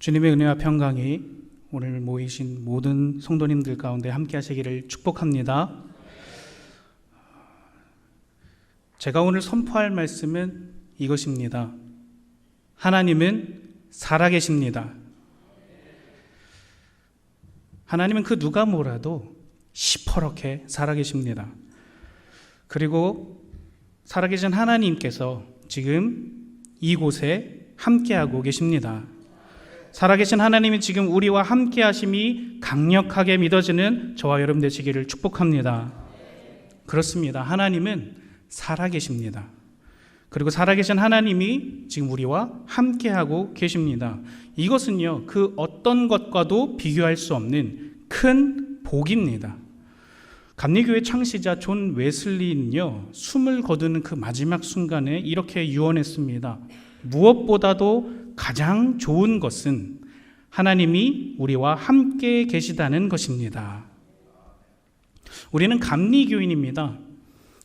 주님의 은혜와 평강이 오늘 모이신 모든 성도님들 가운데 함께 하시기를 축복합니다. 제가 오늘 선포할 말씀은 이것입니다. 하나님은 살아계십니다. 하나님은 그 누가 뭐라도 시퍼렇게 살아계십니다. 그리고 살아계신 하나님께서 지금 이곳에 함께하고 계십니다. 살아계신 하나님이 지금 우리와 함께 하심이 강력하게 믿어지는 저와 여러분 되시기를 축복합니다. 그렇습니다. 하나님은 살아계십니다. 그리고 살아계신 하나님이 지금 우리와 함께하고 계십니다. 이것은요, 그 어떤 것과도 비교할 수 없는 큰 복입니다. 감리교회 창시자 존 웨슬리는요, 숨을 거두는 그 마지막 순간에 이렇게 유언했습니다. 무엇보다도 가장 좋은 것은 하나님이 우리와 함께 계시다는 것입니다. 우리는 감리교인입니다.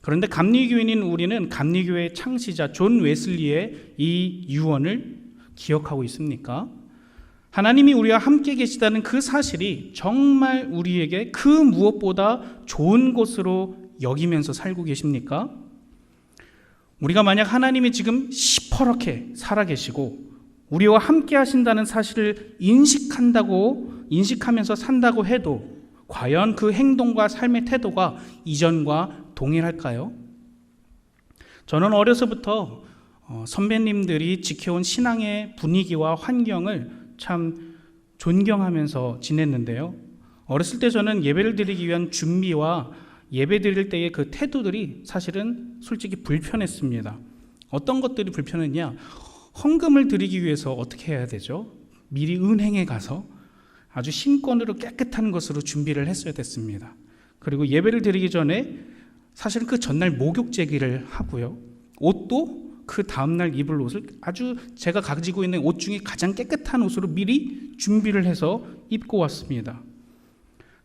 그런데 감리교인인 우리는 감리교회 창시자 존 웨슬리의 이 유언을 기억하고 있습니까? 하나님이 우리와 함께 계시다는 그 사실이 정말 우리에게 그 무엇보다 좋은 것으로 여기면서 살고 계십니까? 우리가 만약 하나님이 지금 시퍼렇게 살아계시고 우리와 함께 하신다는 사실을 인식하면서 산다고 해도 과연 그 행동과 삶의 태도가 이전과 동일할까요? 저는 어려서부터 선배님들이 지켜온 신앙의 분위기와 환경을 참 존경하면서 지냈는데요. 어렸을 때 저는 예배를 드리기 위한 준비와 예배 드릴 때의 그 태도들이 사실은 솔직히 불편했습니다. 어떤 것들이 불편했냐? 헌금을 드리기 위해서 어떻게 해야 되죠? 미리 은행에 가서 아주 신권으로 깨끗한 것으로 준비를 했어야 됐습니다. 그리고 예배를 드리기 전에 사실은 그 전날 목욕 제기를 하고요. 옷도 그 다음날 입을 옷을 아주 제가 가지고 있는 옷 중에 가장 깨끗한 옷으로 미리 준비를 해서 입고 왔습니다.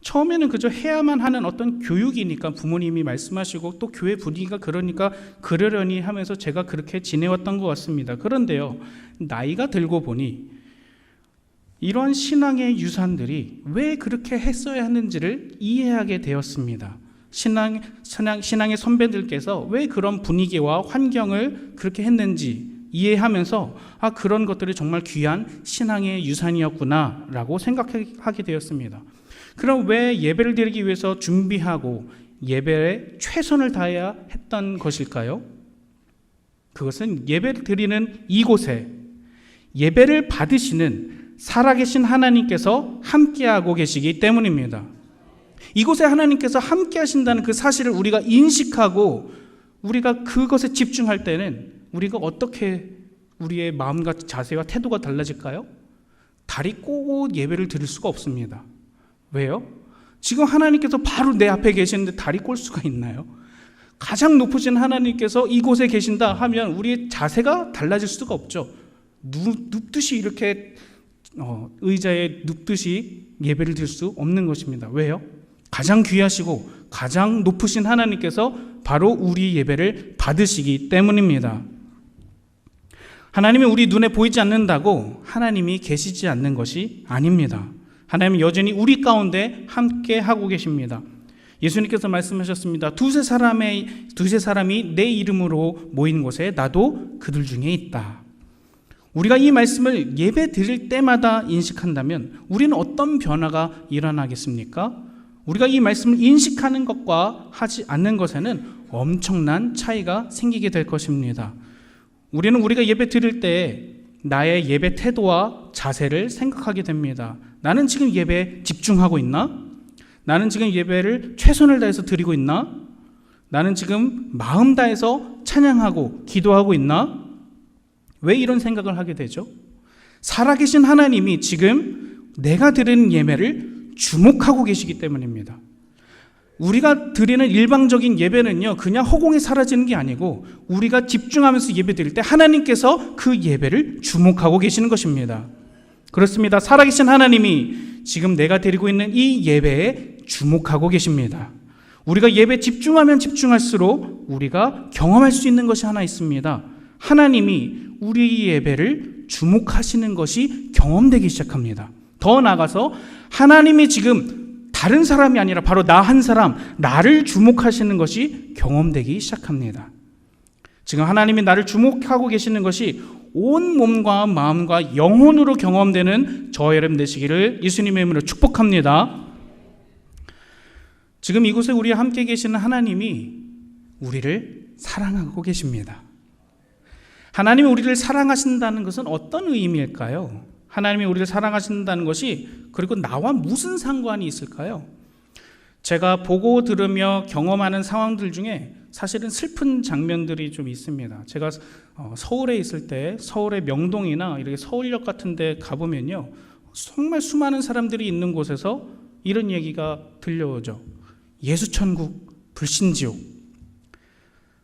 처음에는 그저 해야만 하는 어떤 교육이니까 부모님이 말씀하시고 또 교회 분위기가 그러니까 그러려니 하면서 제가 그렇게 지내왔던 것 같습니다. 그런데요, 나이가 들고 보니 이러한 신앙의 유산들이 왜 그렇게 했어야 하는지를 이해하게 되었습니다. 신앙의 선배들께서 왜 그런 분위기와 환경을 그렇게 했는지 이해하면서 그런 것들이 정말 귀한 신앙의 유산이었구나 라고 생각하게 되었습니다. 그럼 왜 예배를 드리기 위해서 준비하고 예배에 최선을 다해야 했던 것일까요? 그것은 예배를 드리는 이곳에 예배를 받으시는 살아계신 하나님께서 함께하고 계시기 때문입니다. 이곳에 하나님께서 함께 하신다는 그 사실을 우리가 인식하고 우리가 그것에 집중할 때는 우리가 어떻게 우리의 마음과 자세와 태도가 달라질까요? 다리 꼬고 예배를 드릴 수가 없습니다. 왜요? 지금 하나님께서 바로 내 앞에 계시는데 다리 꼴 수가 있나요? 가장 높으신 하나님께서 이곳에 계신다 하면 우리의 자세가 달라질 수가 없죠. 눕듯이 이렇게 의자에 눕듯이 예배를 드릴 수 없는 것입니다. 왜요? 가장 귀하시고 가장 높으신 하나님께서 바로 우리 예배를 받으시기 때문입니다. 하나님이 우리 눈에 보이지 않는다고 하나님이 계시지 않는 것이 아닙니다. 하나님은 여전히 우리 가운데 함께 하고 계십니다. 예수님께서 말씀하셨습니다. 두세 사람이 내 이름으로 모인 곳에 나도 그들 중에 있다. 우리가 이 말씀을 예배 드릴 때마다 인식한다면 우리는 어떤 변화가 일어나겠습니까? 우리가 이 말씀을 인식하는 것과 하지 않는 것에는 엄청난 차이가 생기게 될 것입니다. 우리는 우리가 예배 드릴 때 나의 예배 태도와 자세를 생각하게 됩니다. 나는 지금 예배에 집중하고 있나? 나는 지금 예배를 최선을 다해서 드리고 있나? 나는 지금 마음 다해서 찬양하고 기도하고 있나? 왜 이런 생각을 하게 되죠? 살아계신 하나님이 지금 내가 드리는 예배를 주목하고 계시기 때문입니다. 우리가 드리는 일방적인 예배는요, 그냥 허공에 사라지는 게 아니고 우리가 집중하면서 예배 드릴 때 하나님께서 그 예배를 주목하고 계시는 것입니다. 그렇습니다. 살아계신 하나님이 지금 내가 드리고 있는 이 예배에 주목하고 계십니다. 우리가 예배에 집중하면 집중할수록 우리가 경험할 수 있는 것이 하나 있습니다. 하나님이 우리 예배를 주목하시는 것이 경험되기 시작합니다. 더 나아가서 하나님이 지금 다른 사람이 아니라 바로 나 한 사람, 나를 주목하시는 것이 경험되기 시작합니다. 지금 하나님이 나를 주목하고 계시는 것이 온 몸과 마음과 영혼으로 경험되는 저와 여러분 되시기를 예수님의 이름으로 축복합니다. 지금 이곳에 우리와 함께 계시는 하나님이 우리를 사랑하고 계십니다. 하나님이 우리를 사랑하신다는 것은 어떤 의미일까요? 하나님이 우리를 사랑하신다는 것이 그리고 나와 무슨 상관이 있을까요? 제가 보고 들으며 경험하는 상황들 중에 사실은 슬픈 장면들이 좀 있습니다. 제가 서울에 있을 때 서울의 명동이나 이렇게 서울역 같은 데 가보면요, 정말 수많은 사람들이 있는 곳에서 이런 얘기가 들려오죠. 예수천국, 불신지옥.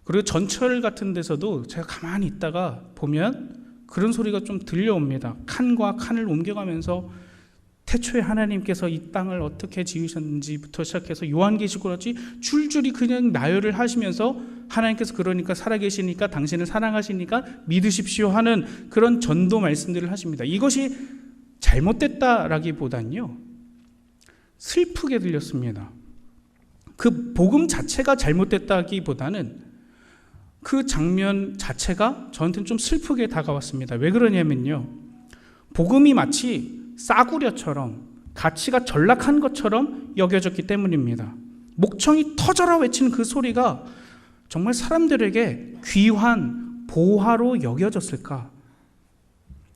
그리고 전철 같은 데서도 제가 가만히 있다가 보면 그런 소리가 좀 들려옵니다. 칸과 칸을 옮겨가면서 태초에 하나님께서 이 땅을 어떻게 지으셨는지부터 시작해서 요한계시록까지 줄줄이 그냥 나열을 하시면서 하나님께서 그러니까 살아계시니까 당신을 사랑하시니까 믿으십시오 하는 그런 전도 말씀들을 하십니다. 이것이 잘못됐다라기보다는요, 슬프게 들렸습니다. 그 복음 자체가 잘못됐다기보다는 그 장면 자체가 저한테는 좀 슬프게 다가왔습니다. 왜 그러냐면요, 복음이 마치 싸구려처럼 가치가 전락한 것처럼 여겨졌기 때문입니다. 목청이 터져라 외치는 그 소리가 정말 사람들에게 귀한 보화로 여겨졌을까?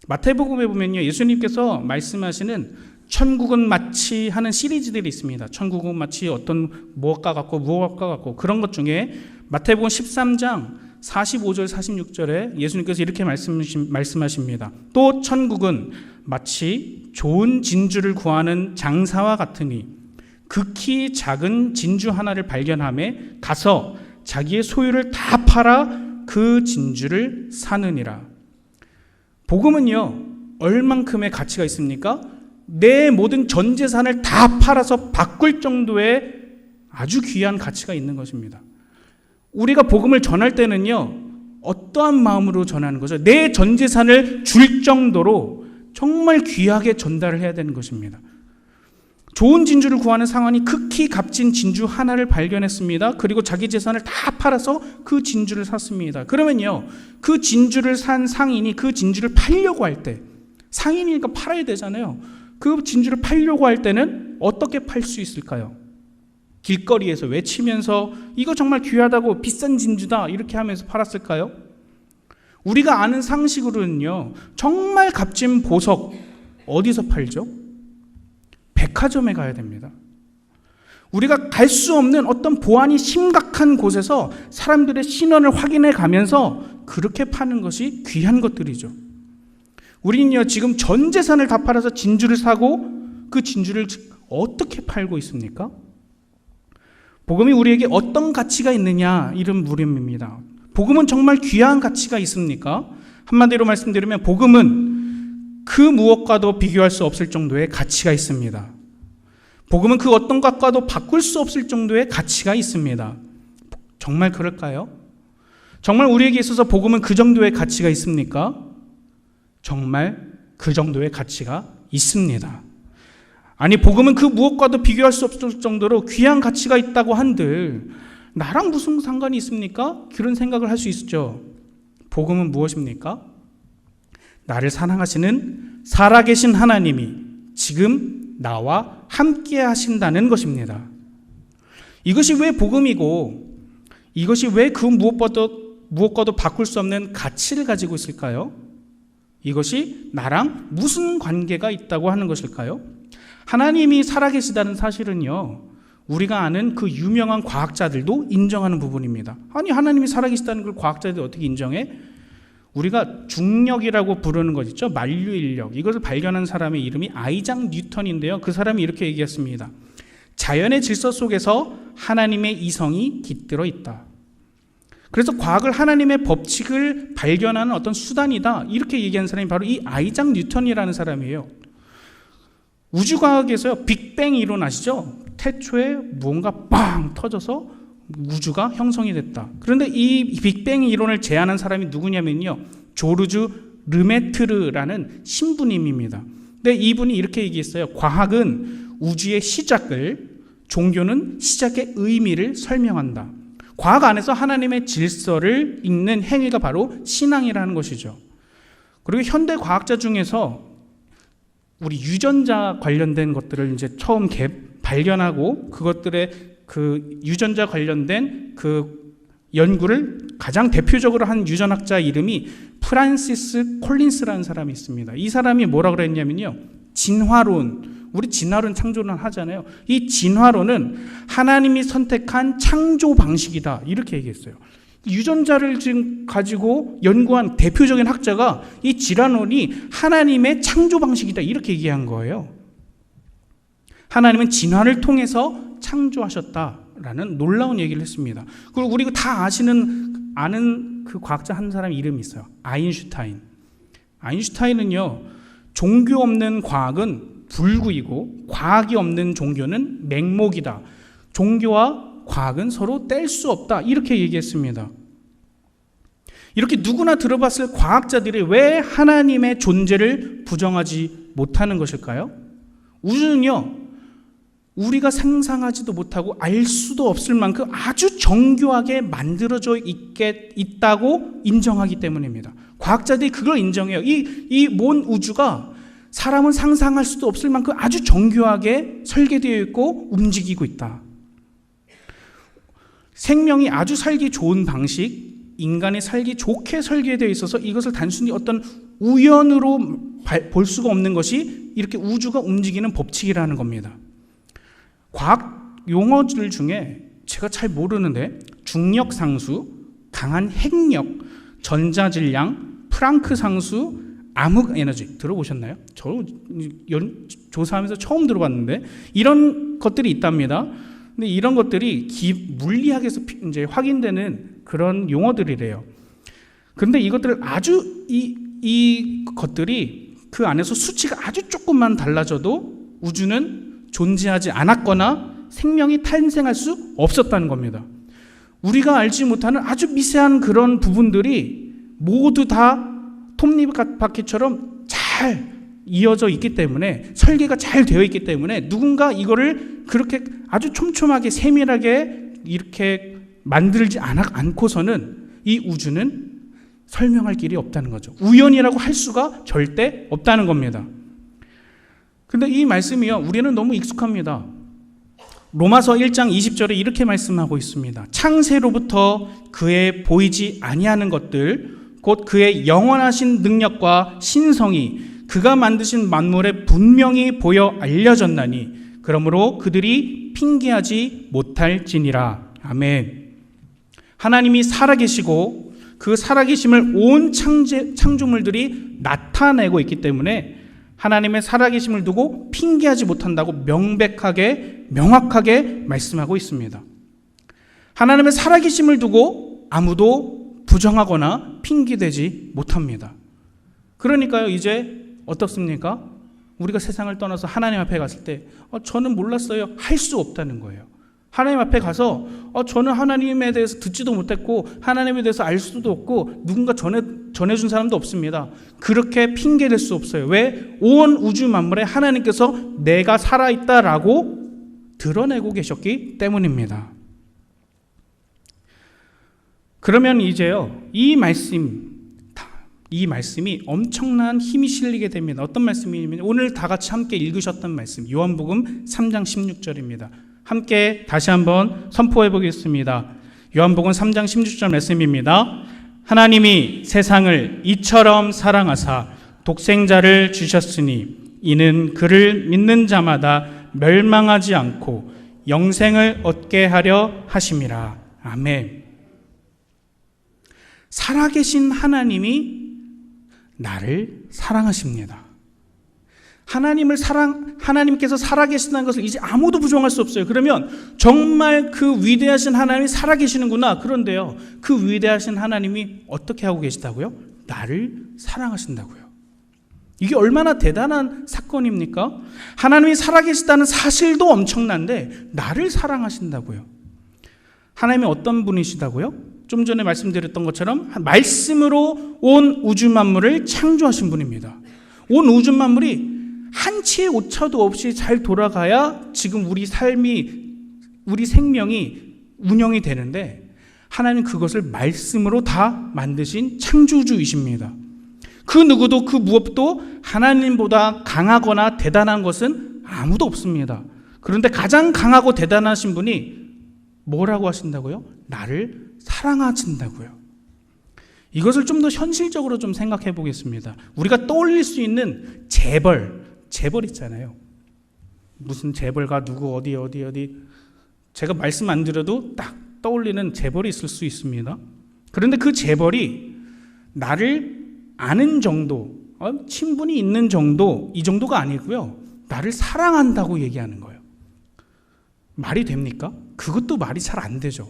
마태복음에 보면요, 예수님께서 말씀하시는 천국은 마치 하는 시리즈들이 있습니다. 천국은 마치 어떤 무엇과 같고 그런 것 중에 마태복음 13장 45절 46절에 예수님께서 이렇게 말씀하십니다. 또 천국은 마치 좋은 진주를 구하는 장사와 같으니 극히 작은 진주 하나를 발견하며 가서 자기의 소유를 다 팔아 그 진주를 사느니라. 복음은요, 얼만큼의 가치가 있습니까? 내 모든 전 재산을 다 팔아서 바꿀 정도의 아주 귀한 가치가 있는 것입니다. 우리가 복음을 전할 때는요, 어떠한 마음으로 전하는 거죠? 내 전 재산을 줄 정도로 정말 귀하게 전달을 해야 되는 것입니다. 좋은 진주를 구하는 상환이 극히 값진 진주 하나를 발견했습니다. 그리고 자기 재산을 다 팔아서 그 진주를 샀습니다. 그러면요, 그 진주를 산 상인이 그 진주를 팔려고 할 때, 상인이니까 팔아야 되잖아요. 그 진주를 팔려고 할 때는 어떻게 팔 수 있을까요? 길거리에서 외치면서 이거 정말 귀하다고 비싼 진주다 이렇게 하면서 팔았을까요? 우리가 아는 상식으로는요, 정말 값진 보석 어디서 팔죠? 백화점에 가야 됩니다. 우리가 갈 수 없는 어떤 보안이 심각한 곳에서 사람들의 신원을 확인해 가면서 그렇게 파는 것이 귀한 것들이죠. 우리는요, 지금 전 재산을 다 팔아서 진주를 사고 그 진주를 어떻게 팔고 있습니까? 복음이 우리에게 어떤 가치가 있느냐, 이런 물음입니다. 복음은 정말 귀한 가치가 있습니까? 한마디로 말씀드리면 복음은 그 무엇과도 비교할 수 없을 정도의 가치가 있습니다. 복음은 그 어떤 것과도 바꿀 수 없을 정도의 가치가 있습니다. 정말 그럴까요? 정말 우리에게 있어서 복음은 그 정도의 가치가 있습니까? 정말 그 정도의 가치가 있습니다. 아니, 복음은 그 무엇과도 비교할 수 없을 정도로 귀한 가치가 있다고 한들 나랑 무슨 상관이 있습니까? 그런 생각을 할 수 있죠. 복음은 무엇입니까? 나를 사랑하시는 살아계신 하나님이 지금 나와 함께 하신다는 것입니다. 이것이 왜 복음이고 이것이 왜 그 무엇과도 바꿀 수 없는 가치를 가지고 있을까요? 이것이 나랑 무슨 관계가 있다고 하는 것일까요? 하나님이 살아계시다는 사실은요, 우리가 아는 그 유명한 과학자들도 인정하는 부분입니다. 아니, 하나님이 살아계시다는 걸 과학자들이 어떻게 인정해? 우리가 중력이라고 부르는 것 있죠. 만류인력. 이것을 발견한 사람의 이름이 아이작 뉴턴인데요. 그 사람이 이렇게 얘기했습니다. 자연의 질서 속에서 하나님의 이성이 깃들어 있다. 그래서 과학을 하나님의 법칙을 발견하는 어떤 수단이다, 이렇게 얘기한 사람이 바로 이 아이작 뉴턴이라는 사람이에요. 우주과학에서요, 빅뱅 이론 아시죠? 태초에 무언가 빵 터져서 우주가 형성이 됐다. 그런데 이 빅뱅 이론을 제안한 사람이 누구냐면요, 조르주 르메트르라는 신부님입니다. 근데 이분이 이렇게 얘기했어요. 과학은 우주의 시작을, 종교는 시작의 의미를 설명한다. 과학 안에서 하나님의 질서를 읽는 행위가 바로 신앙이라는 것이죠. 그리고 현대 과학자 중에서 우리 유전자 관련된 것들을 이제 처음 발견하고 그것들의 그 유전자 관련된 그 연구를 가장 대표적으로 한 유전학자 이름이 프란시스 콜린스라는 사람이 있습니다. 이 사람이 뭐라 그랬냐면요. 진화론, 우리 진화론 창조론 하잖아요. 이 진화론은 하나님이 선택한 창조 방식이다. 이렇게 얘기했어요. 유전자를 지금 가지고 연구한 대표적인 학자가 이 진화론이 하나님의 창조 방식이다. 이렇게 얘기한 거예요. 하나님은 진화를 통해서 창조하셨다라는 놀라운 얘기를 했습니다. 그리고 우리가 다 아는 그 과학자 한 사람 이름이 있어요. 아인슈타인. 아인슈타인은요, 종교 없는 과학은 불구이고 과학이 없는 종교는 맹목이다. 종교와 과학은 서로 뗄 수 없다. 이렇게 얘기했습니다. 이렇게 누구나 들어봤을 과학자들이 왜 하나님의 존재를 부정하지 못하는 것일까요? 우주는요, 우리가 상상하지도 못하고 알 수도 없을 만큼 아주 정교하게 만들어져 있다고 인정하기 때문입니다. 과학자들이 그걸 인정해요. 이 먼 우주가 사람은 상상할 수도 없을 만큼 아주 정교하게 설계되어 있고 움직이고 있다. 생명이 아주 살기 좋은 방식, 인간이 살기 좋게 설계되어 있어서 이것을 단순히 어떤 우연으로 볼 수가 없는 것이 이렇게 우주가 움직이는 법칙이라는 겁니다. 과학 용어들 중에 제가 잘 모르는데 중력 상수, 강한 핵력, 전자질량, 프랑크 상수, 암흑 에너지 들어보셨나요? 저 조사하면서 처음 들어봤는데 이런 것들이 있답니다. 근데 이런 것들이 물리학에서 이제 확인되는 그런 용어들이래요. 그런데 이것들 아주 이 것들이 그 안에서 수치가 아주 조금만 달라져도 우주는 존재하지 않았거나 생명이 탄생할 수 없었다는 겁니다. 우리가 알지 못하는 아주 미세한 그런 부분들이 모두 다 톱니바퀴처럼 잘 이어져 있기 때문에, 설계가 잘 되어 있기 때문에 누군가 이거를 그렇게 아주 촘촘하게 세밀하게 이렇게 만들지 않고서는 이 우주는 설명할 길이 없다는 거죠. 우연이라고 할 수가 절대 없다는 겁니다. 근데 이 말씀이요, 우리는 너무 익숙합니다. 로마서 1장 20절에 이렇게 말씀하고 있습니다. 창세로부터 그의 보이지 아니하는 것들, 곧 그의 영원하신 능력과 신성이 그가 만드신 만물에 분명히 보여 알려졌나니 그러므로 그들이 핑계하지 못할지니라. 아멘. 하나님이 살아계시고 그 살아계심을 온 창조물들이 나타내고 있기 때문에 하나님의 살아계심을 두고 핑계하지 못한다고 명확하게 말씀하고 있습니다. 하나님의 살아계심을 두고 아무도 부정하거나 핑계대지 못합니다. 그러니까요, 이제 어떻습니까? 우리가 세상을 떠나서 하나님 앞에 갔을 때 저는 몰랐어요. 할 수 없다는 거예요. 하나님 앞에 가서 저는 하나님에 대해서 듣지도 못했고 하나님에 대해서 알 수도 없고 누군가 전해준 사람도 없습니다. 그렇게 핑계댈 수 없어요. 왜? 온 우주 만물에 하나님께서 내가 살아있다라고 드러내고 계셨기 때문입니다. 그러면 이제요, 이 말씀이 엄청난 힘이 실리게 됩니다. 어떤 말씀이냐면 오늘 다 같이 함께 읽으셨던 말씀, 요한복음 3장 16절입니다. 함께 다시 한번 선포해 보겠습니다. 요한복음 3장 16절 말씀입니다. 하나님이 세상을 이처럼 사랑하사 독생자를 주셨으니 이는 그를 믿는 자마다 멸망하지 않고 영생을 얻게 하려 하심이라. 아멘. 살아계신 하나님이 나를 사랑하십니다. 하나님께서 살아계신다는 것을 이제 아무도 부정할 수 없어요. 그러면 정말 그 위대하신 하나님이 살아계시는구나. 그런데요, 그 위대하신 하나님이 어떻게 하고 계시다고요? 나를 사랑하신다고요. 이게 얼마나 대단한 사건입니까? 하나님이 살아계시다는 사실도 엄청난데 나를 사랑하신다고요. 하나님이 어떤 분이시다고요? 좀 전에 말씀드렸던 것처럼 말씀으로 온 우주 만물을 창조하신 분입니다. 온 우주 만물이 한치의 오차도 없이 잘 돌아가야 지금 우리 삶이, 우리 생명이 운영이 되는데 하나님 그것을 말씀으로 다 만드신 창조주이십니다. 그 누구도 그 무엇도 하나님보다 강하거나 대단한 것은 아무도 없습니다. 그런데 가장 강하고 대단하신 분이 뭐라고 하신다고요? 나를 사랑하신다고요. 이것을 좀 더 현실적으로 좀 생각해 보겠습니다. 우리가 떠올릴 수 있는 재벌 있잖아요. 무슨 재벌가 누구 어디 제가 말씀 안 드려도 딱 떠올리는 재벌이 있을 수 있습니다. 그런데 그 재벌이 나를 아는 정도, 친분이 있는 정도, 이 정도가 아니고요. 나를 사랑한다고 얘기하는 거예요. 말이 됩니까? 그것도 말이 잘 안 되죠.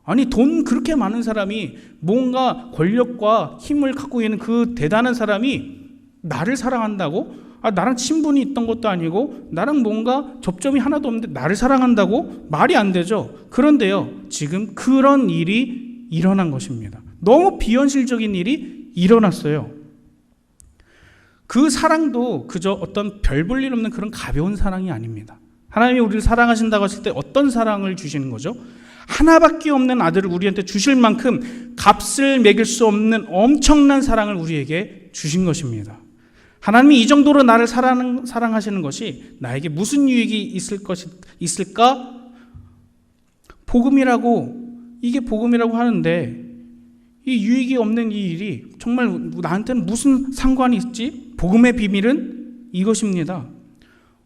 아니, 돈 그렇게 많은 사람이, 뭔가 권력과 힘을 갖고 있는 그 대단한 사람이 나를 사랑한다고? 나랑 친분이 있던 것도 아니고 나랑 뭔가 접점이 하나도 없는데 나를 사랑한다고? 말이 안 되죠. 그런데요, 지금 그런 일이 일어난 것입니다. 너무 비현실적인 일이 일어났어요. 그 사랑도 그저 어떤 별 볼 일 없는 그런 가벼운 사랑이 아닙니다. 하나님이 우리를 사랑하신다고 하실 때 어떤 사랑을 주시는 거죠? 하나밖에 없는 아들을 우리한테 주실 만큼 값을 매길 수 없는 엄청난 사랑을 우리에게 주신 것입니다. 하나님이 이 정도로 나를 사랑하시는 것이 나에게 무슨 유익이 있을까? 이게 복음이라고 하는데 이 유익이 없는 이 일이 정말 나한테는 무슨 상관이 있지? 복음의 비밀은 이것입니다.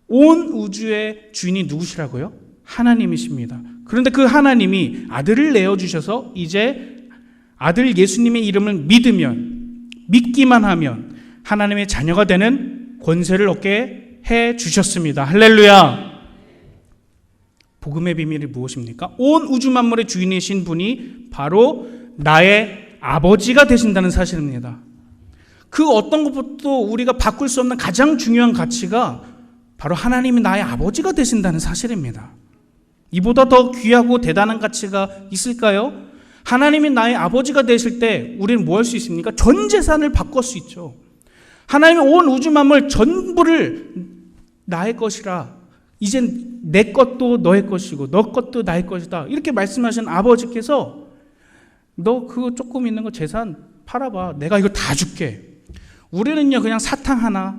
온 우주의 주인이 누구시라고요? 하나님이십니다. 그런데 그 하나님이 아들을 내어주셔서 이제 아들 예수님의 이름을 믿기만 하면 하나님의 자녀가 되는 권세를 얻게 해 주셨습니다. 할렐루야. 복음의 비밀이 무엇입니까? 온 우주 만물의 주인이신 분이 바로 나의 아버지가 되신다는 사실입니다. 그 어떤 것부터 우리가 바꿀 수 없는 가장 중요한 가치가 바로 하나님이 나의 아버지가 되신다는 사실입니다. 이보다 더 귀하고 대단한 가치가 있을까요? 하나님이 나의 아버지가 되실 때 우리는 뭐 할 수 있습니까? 전 재산을 바꿀 수 있죠. 하나님이 온 우주 만물 전부를 나의 것이라, 이젠 내 것도 너의 것이고 너 것도 나의 것이다, 이렇게 말씀하신 아버지께서 너 그거 조금 있는 거 재산 팔아봐, 내가 이거 다 줄게. 우리는요 그냥 사탕 하나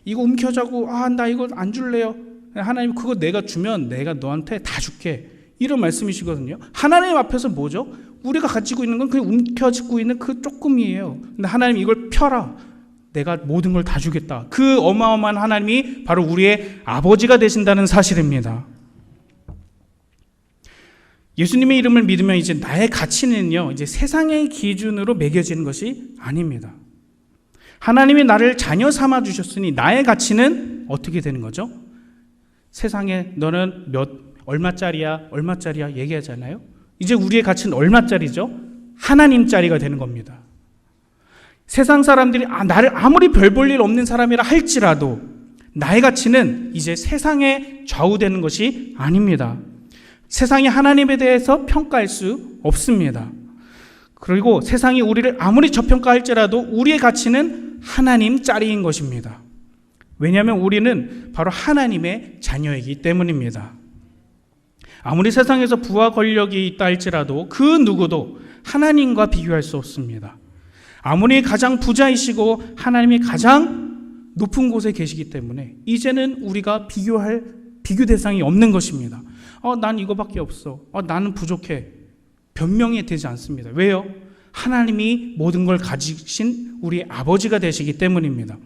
이거 움켜자고, 나 이거 안 줄래요. 하나님 그거 내가 주면 내가 너한테 다 줄게, 이런 말씀이시거든요. 하나님 앞에서 뭐죠? 우리가 가지고 있는 건 그냥 움켜쥐고 있는 그 조금이에요. 근데 하나님 이걸 펴라, 내가 모든 걸 다 주겠다. 그 어마어마한 하나님이 바로 우리의 아버지가 되신다는 사실입니다. 예수님의 이름을 믿으면 이제 나의 가치는요, 이제 세상의 기준으로 매겨지는 것이 아닙니다. 하나님이 나를 자녀 삼아 주셨으니 나의 가치는 어떻게 되는 거죠? 세상에 너는 얼마짜리야 얘기하잖아요. 이제 우리의 가치는 얼마짜리죠? 하나님짜리가 되는 겁니다. 세상 사람들이 나를 아무리 별 볼 일 없는 사람이라 할지라도 나의 가치는 이제 세상에 좌우되는 것이 아닙니다. 세상이 하나님에 대해서 평가할 수 없습니다. 그리고 세상이 우리를 아무리 저평가할지라도 우리의 가치는 하나님짜리인 것입니다. 왜냐하면 우리는 바로 하나님의 자녀이기 때문입니다. 아무리 세상에서 부와 권력이 있다 할지라도 그 누구도 하나님과 비교할 수 없습니다. 아무리 가장 부자이시고 하나님이 가장 높은 곳에 계시기 때문에 이제는 우리가 비교 대상이 없는 것입니다. 난 이거밖에 없어. 나는 부족해. 변명이 되지 않습니다. 왜요? 하나님이 모든 걸 가지신 우리 아버지가 되시기 때문입니다.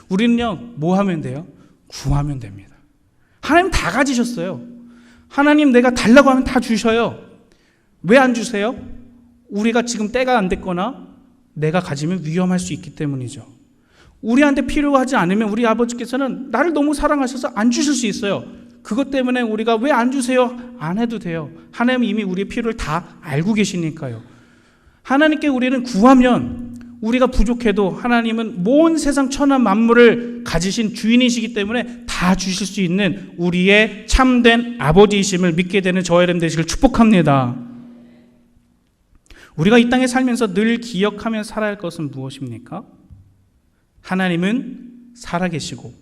우리는요, 뭐 하면 돼요? 구하면 됩니다. 하나님 다 가지셨어요. 하나님 내가 달라고 하면 다 주셔요. 왜 안 주세요? 우리가 지금 때가 안 됐거나 내가 가지면 위험할 수 있기 때문이죠. 우리한테 필요하지 않으면 우리 아버지께서는 나를 너무 사랑하셔서 안 주실 수 있어요. 그것 때문에 우리가 왜 안 주세요? 안 해도 돼요. 하나님은 이미 우리의 필요를 다 알고 계시니까요. 하나님께 우리는 구하면 우리가 부족해도 하나님은 온 세상 천하 만물을 가지신 주인이시기 때문에 다 주실 수 있는 우리의 참된 아버지이심을 믿게 되는 저와 여러분 되시길 축복합니다. 우리가 이 땅에 살면서 늘 기억하며 살아야 할 것은 무엇입니까? 하나님은 살아계시고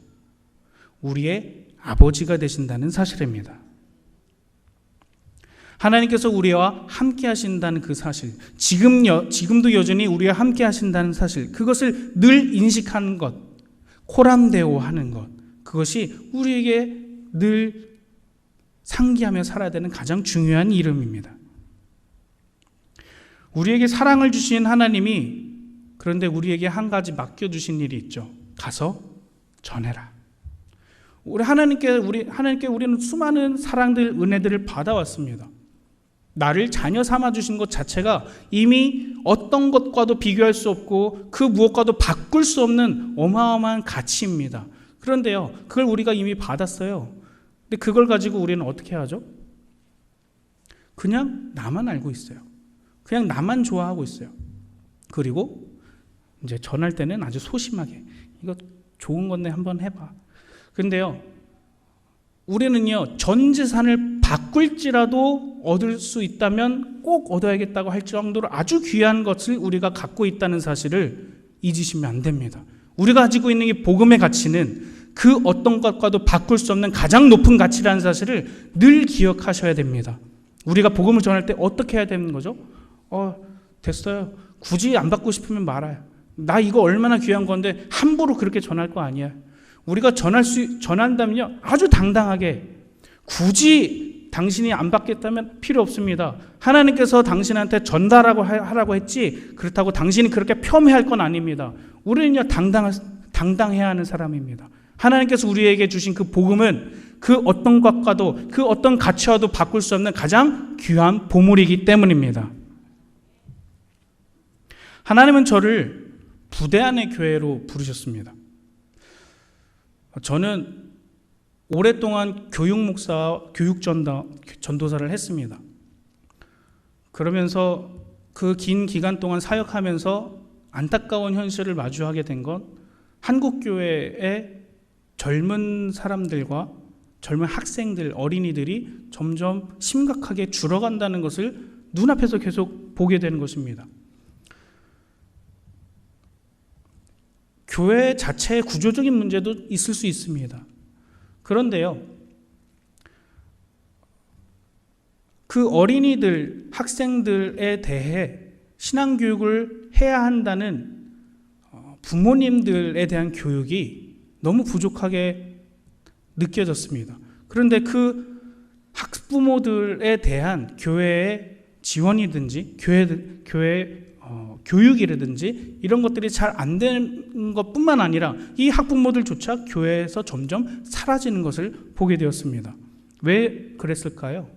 우리의 아버지가 되신다는 사실입니다. 하나님께서 우리와 함께 하신다는 그 사실, 지금도 여전히 우리와 함께 하신다는 사실, 그것을 늘 인식하는 것, 코람데오 하는 것, 그것이 우리에게 늘 상기하며 살아야 되는 가장 중요한 이름입니다. 우리에게 사랑을 주신 하나님이 그런데 우리에게 한 가지 맡겨주신 일이 있죠. 가서 전해라. 하나님께 우리는 수많은 사랑들, 은혜들을 받아왔습니다. 나를 자녀 삼아주신 것 자체가 이미 어떤 것과도 비교할 수 없고 그 무엇과도 바꿀 수 없는 어마어마한 가치입니다. 그런데요, 그걸 우리가 이미 받았어요. 근데 그걸 가지고 우리는 어떻게 하죠? 그냥 나만 알고 있어요. 그냥 나만 좋아하고 있어요. 그리고 이제 전할 때는 아주 소심하게 이거 좋은 건데 한번 해봐. 근데요, 우리는요, 전 재산을 바꿀지라도 얻을 수 있다면 꼭 얻어야겠다고 할 정도로 아주 귀한 것을 우리가 갖고 있다는 사실을 잊으시면 안 됩니다. 우리가 가지고 있는 이 복음의 가치는 그 어떤 것과도 바꿀 수 없는 가장 높은 가치라는 사실을 늘 기억하셔야 됩니다. 우리가 복음을 전할 때 어떻게 해야 되는 거죠? 됐어요. 굳이 안 받고 싶으면 말아요. 나 이거 얼마나 귀한 건데 함부로 그렇게 전할 거 아니야. 우리가 전한다면요, 아주 당당하게, 굳이 당신이 안 받겠다면 필요 없습니다. 하나님께서 당신한테 하라고 했지, 그렇다고 당신이 그렇게 폄훼할 건 아닙니다. 우리는요, 당당해야 하는 사람입니다. 하나님께서 우리에게 주신 그 복음은 그 어떤 것과도, 그 어떤 가치와도 바꿀 수 없는 가장 귀한 보물이기 때문입니다. 하나님은 저를 부대 안의 교회로 부르셨습니다. 저는 오랫동안 전도사를 했습니다. 그러면서 그 긴 기간 동안 사역하면서 안타까운 현실을 마주하게 된 건 한국교회의 젊은 사람들과 젊은 학생들, 어린이들이 점점 심각하게 줄어간다는 것을 눈앞에서 계속 보게 되는 것입니다. 교회 자체의 구조적인 문제도 있을 수 있습니다. 그런데요, 그 어린이들, 학생들에 대해 신앙교육을 해야 한다는 부모님들에 대한 교육이 너무 부족하게 느껴졌습니다. 그런데 그 학부모들에 대한 교회의 지원이든지 교회 교육이라든지 이런 것들이 잘 안 되는 것뿐만 아니라 이 학부모들조차 교회에서 점점 사라지는 것을 보게 되었습니다. 왜 그랬을까요?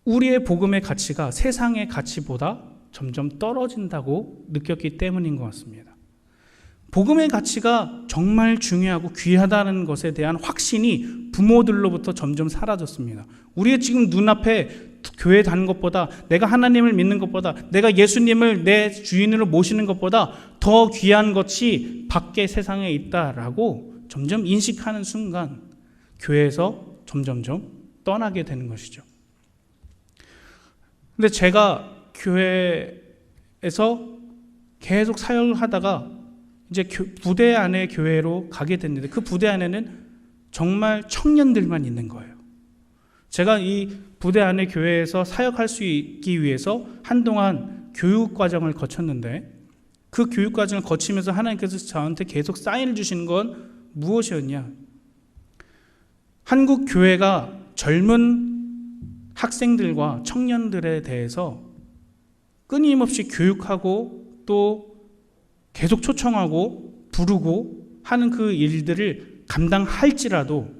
우리의 복음의 가치가 세상의 가치보다 점점 떨어진다고 느꼈기 때문인 것 같습니다. 복음의 가치가 정말 중요하고 귀하다는 것에 대한 확신이 부모들로부터 점점 사라졌습니다. 우리의 지금 눈앞에 교회 다니는 것보다, 내가 하나님을 믿는 것보다, 내가 예수님을 내 주인으로 모시는 것보다 더 귀한 것이 밖에 세상에 있다라고 점점 인식하는 순간 교회에서 점점점 떠나게 되는 것이죠. 근데 제가 교회에서 계속 사역을 하다가 이제 부대 안의 교회로 가게 됐는데 그 부대 안에는 정말 청년들만 있는 거예요. 제가 이 부대 안의 교회에서 사역할 수 있기 위해서 한동안 교육과정을 거쳤는데 그 교육과정을 거치면서 하나님께서 저한테 계속 사인을 주시는 건 무엇이었냐? 한국 교회가 젊은 학생들과 청년들에 대해서 끊임없이 교육하고 또 계속 초청하고 부르고 하는 그 일들을 감당할지라도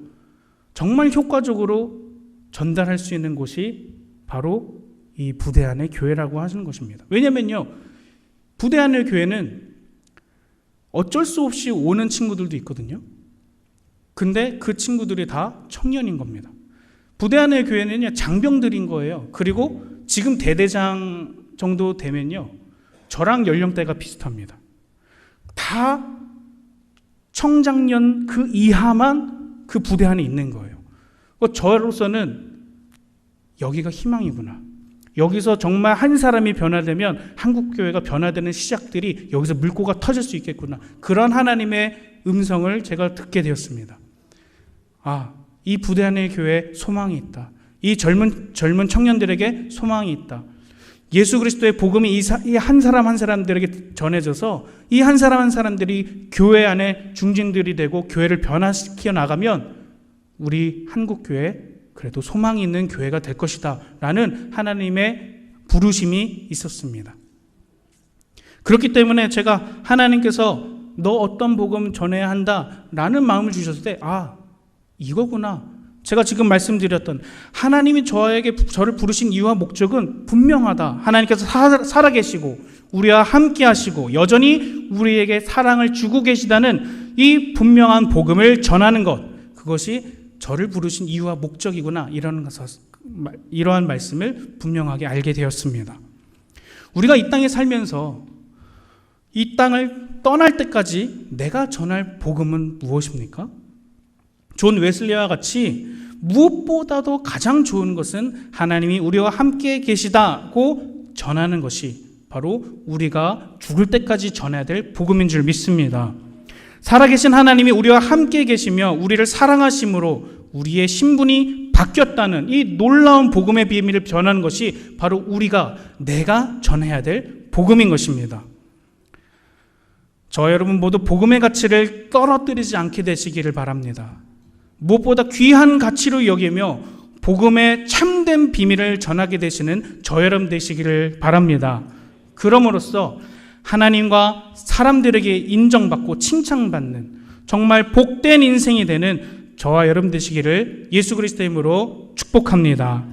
정말 효과적으로 전달할 수 있는 곳이 바로 이 부대 안의 교회라고 하시는 것입니다. 왜냐면요, 부대 안의 교회는 어쩔 수 없이 오는 친구들도 있거든요. 근데 그 친구들이 다 청년인 겁니다. 부대 안의 교회는요, 장병들인 거예요. 그리고 지금 대대장 정도 되면요, 저랑 연령대가 비슷합니다. 다 청장년 그 이하만 그 부대 안에 있는 거예요. 저로서는 여기가 희망이구나. 여기서 정말 한 사람이 변화되면 한국교회가 변화되는 시작들이 여기서 물꼬가 터질 수 있겠구나. 그런 하나님의 음성을 제가 듣게 되었습니다. 이 부대 안의 교회에 소망이 있다. 이 젊은 청년들에게 소망이 있다. 예수 그리스도의 복음이 이 한 사람 한 사람들에게 전해져서 이 한 사람 한 사람들이 교회 안에 중진들이 되고 교회를 변화시켜 나가면 우리 한국교회 그래도 소망이 있는 교회가 될 것이다 라는 하나님의 부르심이 있었습니다. 그렇기 때문에 제가 하나님께서 너 어떤 복음 전해야 한다 라는 마음을 주셨을 때 이거구나. 제가 지금 말씀드렸던 하나님이 저를 부르신 이유와 목적은 분명하다. 하나님께서 살아계시고 우리와 함께 하시고 여전히 우리에게 사랑을 주고 계시다는 이 분명한 복음을 전하는 것, 그것이 저를 부르신 이유와 목적이구나. 이러한 말씀을 분명하게 알게 되었습니다. 우리가 이 땅에 살면서 이 땅을 떠날 때까지 내가 전할 복음은 무엇입니까? 존 웨슬리와 같이 무엇보다도 가장 좋은 것은 하나님이 우리와 함께 계시다고 전하는 것이 바로 우리가 죽을 때까지 전해야 될 복음인 줄 믿습니다. 살아계신 하나님이 우리와 함께 계시며 우리를 사랑하심으로 우리의 신분이 바뀌었다는 이 놀라운 복음의 비밀을 전하는 것이 바로 내가 전해야 될 복음인 것입니다. 저와 여러분 모두 복음의 가치를 떨어뜨리지 않게 되시기를 바랍니다. 무엇보다 귀한 가치로 여기며 복음의 참된 비밀을 전하게 되시는 저 여러분 되시기를 바랍니다. 그럼으로써 하나님과 사람들에게 인정받고 칭찬받는 정말 복된 인생이 되는 저와 여러분 되시기를 예수 그리스도의 이름으로 축복합니다.